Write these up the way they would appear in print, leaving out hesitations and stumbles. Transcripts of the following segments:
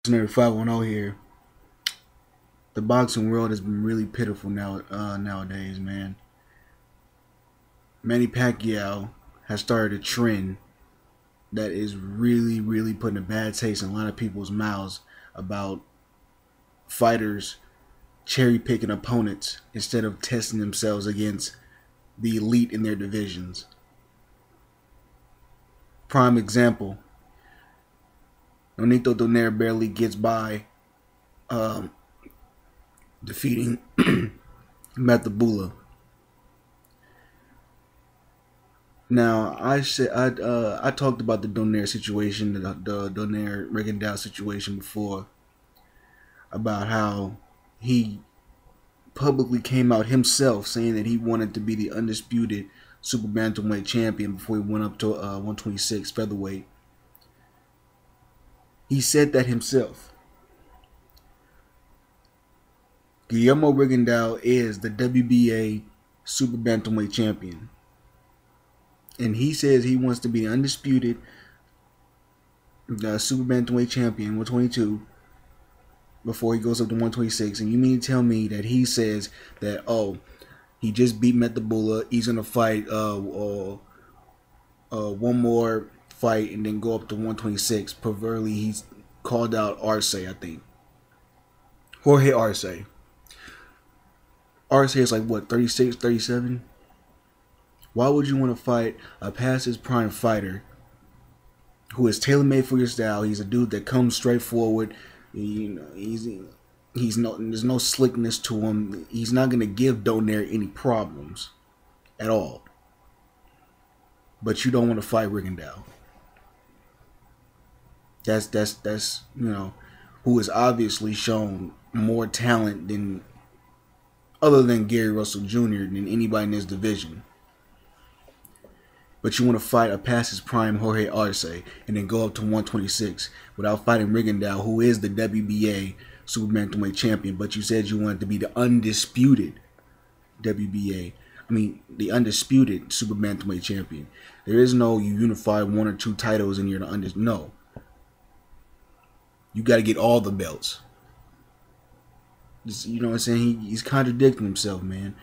Listener 510 here. The boxing world has been really pitiful nowadays, man. Manny Pacquiao has started a trend that is really putting a bad taste in a lot of people's mouths about fighters cherry picking opponents instead of testing themselves against the elite in their divisions. Prime example, Nonito Donaire barely gets by um, defeating Matabula. Now, I talked about the Donaire situation, the Donaire Rigondeaux situation before, about how he publicly came out himself saying that he wanted to be the undisputed super bantamweight champion before he went up to 126 featherweight. He said that himself. Guillermo Rigondeaux is the WBA super bantamweight champion, and he says he wants to be the undisputed super bantamweight champion 122 before he goes up to 126. And you mean to tell me that he says that, oh, he just beat Matabula, he's gonna fight one more fight and then go up to 126. Perversely, he's called out Arce, I think. Jorge Arce. Arce is like, what, 36, 37? Why would you want to fight a past his prime fighter who is tailor-made for your style? He's a dude that comes straight forward. There's no slickness to him. He's not gonna give Donaire any problems at all. But you don't want to fight Rigondeaux. That's who has obviously shown more talent than, other than Gary Russell Jr., than anybody in this division. But you want to fight a past his prime Jorge Arce and then go up to 126 without fighting Rigondeaux, who is the WBA super bantamweight champion. But you said you wanted to be the undisputed the undisputed super bantamweight champion. There is no you unify one or two titles and you're the undisputed. No. You got to get all the belts. You know what I'm saying? He's contradicting himself, man.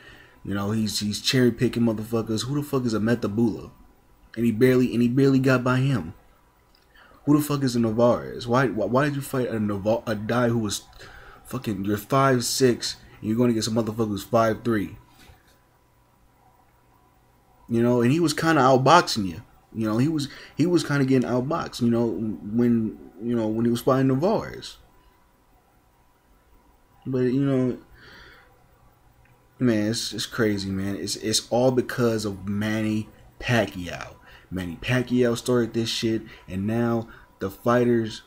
He's cherry picking motherfuckers. Who the fuck is a Matabula? And he barely got by him. Who the fuck is a Alvarez? Why did you fight a guy who was fucking, you're 5'6" and you're going to get some motherfucker who's 5'3"? And he was kind of outboxing you. He was kind of getting outboxed. When he was fighting Alvarez. But man, it's crazy, man. It's all because of Manny Pacquiao. Manny Pacquiao started this shit, and now the fighters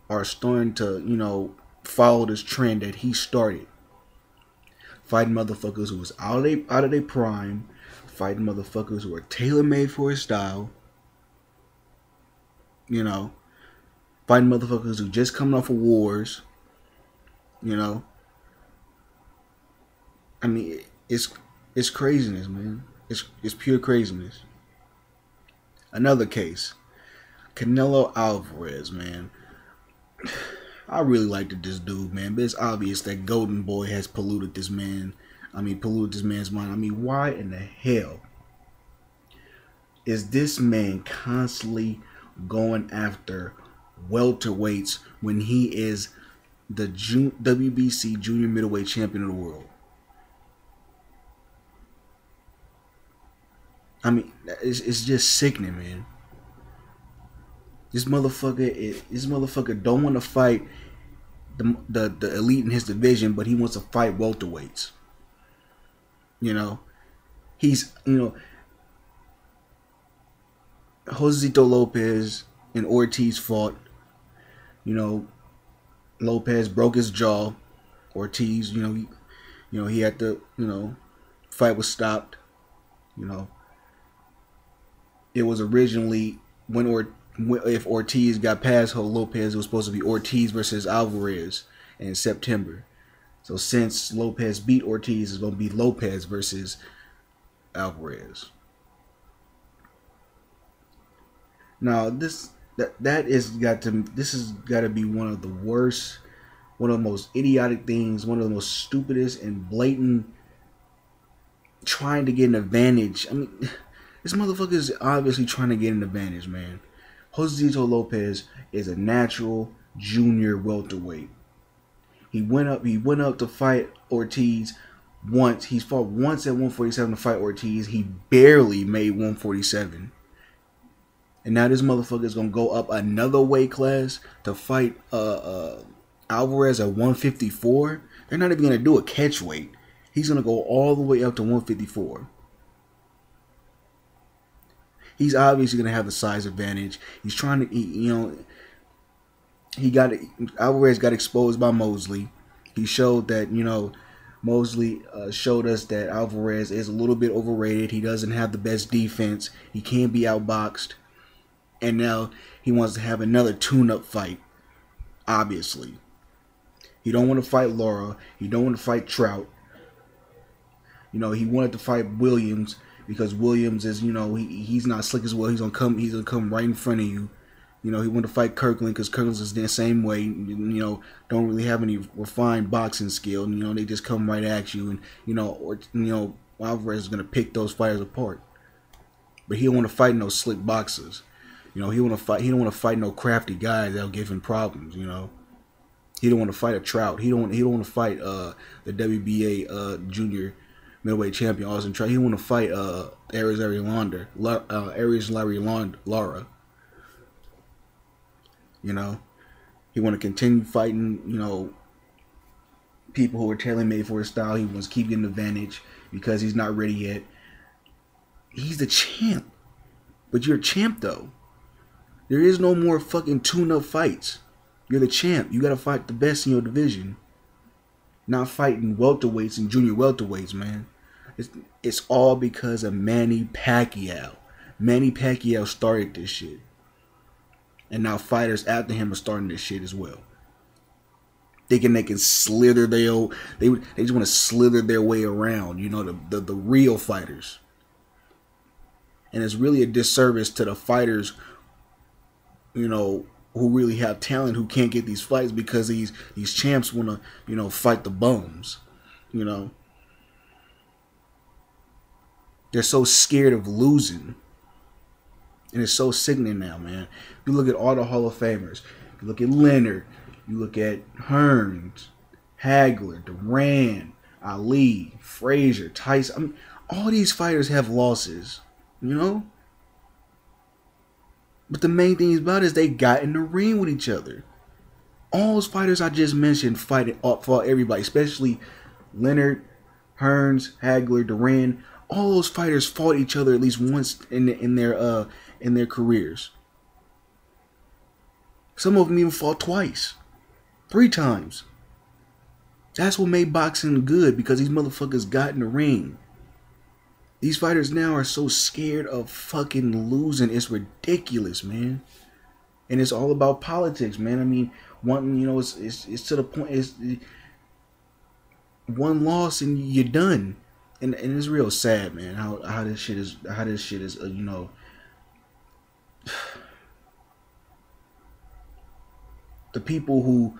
are starting to, follow this trend that he started. Fighting motherfuckers who was out of their prime, fighting motherfuckers who are tailor-made for his style. Fighting motherfuckers who just coming off of wars. It's craziness, man. It's pure craziness. Another case, Canelo Alvarez, man. I really liked this dude, man, but it's obvious that Golden Boy has polluted this man. Polluted this man's mind. Why in the hell is this man constantly going after welterweights when he is the WBC junior middleweight champion of the world? It's just sickening, man. This motherfucker don't want to fight the elite in his division, but he wants to fight welterweights. He's Josesito Lopez and Ortiz fought. Lopez broke his jaw. Ortiz, he had to, fight was stopped. It was originally if Ortiz got past Lopez, it was supposed to be Ortiz versus Alvarez in September. So since Lopez beat Ortiz, it's going to be Lopez versus Alvarez. Now, this That is got to this has got to be one of the worst, one of the most idiotic things, one of the most stupidest and blatant trying to get an advantage. I mean, this motherfucker is obviously trying to get an advantage, man. Josesito Lopez is a natural junior welterweight. He went up to fight Ortiz once. He's fought once at 147 to fight Ortiz. He barely made 147. And now this motherfucker is gonna go up another weight class to fight Alvarez at 154. They're not even gonna do a catch weight. He's gonna go all the way up to 154. He's obviously gonna have the size advantage. He's trying to, Alvarez got exposed by Mosley. He showed that, Mosley showed us that Alvarez is a little bit overrated. He doesn't have the best defense. He can't be outboxed. And now he wants to have another tune-up fight, obviously. He don't want to fight Lara. He don't want to fight Trout. He wanted to fight Williams because Williams is, he's not slick as well. He's gonna come right in front of you. He wanted to fight Kirkland because Kirkland's is the same way. Don't really have any refined boxing skill. They just come right at you, and Alvarez is gonna pick those fighters apart. But he don't want to fight no slick boxers. He don't want to fight no crafty guys that'll give him problems. He don't want to fight a Trout. He don't want to fight the WBA junior middleweight champion Austin Trout. He don't want to fight Aries Larry Lara. He want to continue fighting, people who are tailor-made for his style. He wants to keep getting advantage because he's not ready yet. He's the champ. But you're a champ, though. There is no more fucking tune-up fights. You're the champ. You got to fight the best in your division. Not fighting welterweights and junior welterweights, man. It's all because of Manny Pacquiao. Manny Pacquiao started this shit. And now fighters after him are starting this shit as well. Thinking they can slither they just want to slither their way around, the real fighters. And it's really a disservice to the fighters, who really have talent, who can't get these fights because these champs want to, fight the bums. They're so scared of losing. And it's so sickening now, man. You look at all the Hall of Famers. You look at Leonard. You look at Hearns, Hagler, Duran, Ali, Frazier, Tyson. All these fighters have losses, But the main thing about it is they got in the ring with each other. All those fighters I just mentioned fought everybody, especially Leonard, Hearns, Hagler, Duran. All those fighters fought each other at least once in their careers. Some of them even fought twice, 3 times. That's what made boxing good, because these motherfuckers got in the ring. These fighters now are so scared of fucking losing. It's ridiculous, man. And it's all about politics, man. I mean, it's to the point. It's one loss and you're done. And it's real sad, man. How this shit is. The people who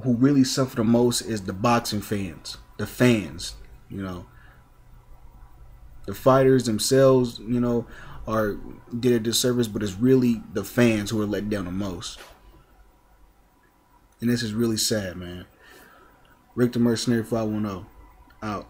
really suffer the most is the boxing fans, the fans. The fighters themselves, did a disservice, but it's really the fans who are let down the most. And this is really sad, man. Rick the Mercenary 510 out.